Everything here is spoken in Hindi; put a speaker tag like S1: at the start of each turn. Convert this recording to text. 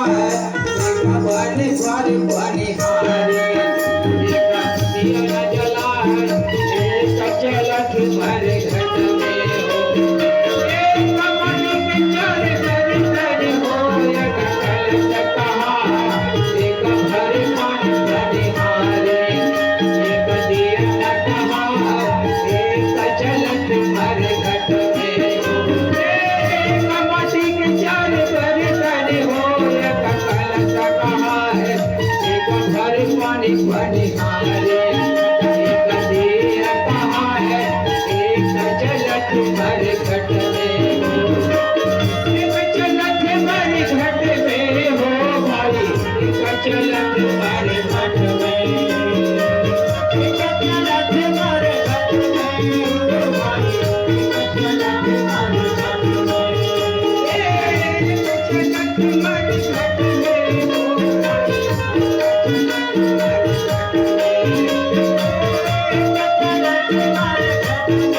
S1: बने द्वार बनिहारी एक दिया जलाए एक चलत भर घट में हो एक मणि के चल कर तरी हो एक कलश कहा एक भर पानी बनिहारी एक दिया कहा एक चलत भर घट में हो एक मणि के चल कर तरी हो एक कलश कहा है एक भर पानी बनिहारी एक दिया कहा है एक चलत भर घट में हो एक चलत भर घट में हो भाई एक चलत भर घट में एक चलत भर घट में हो भाई एक चलत भर घट में एक चलत भर घट में हो भाई एक चलत भर घट में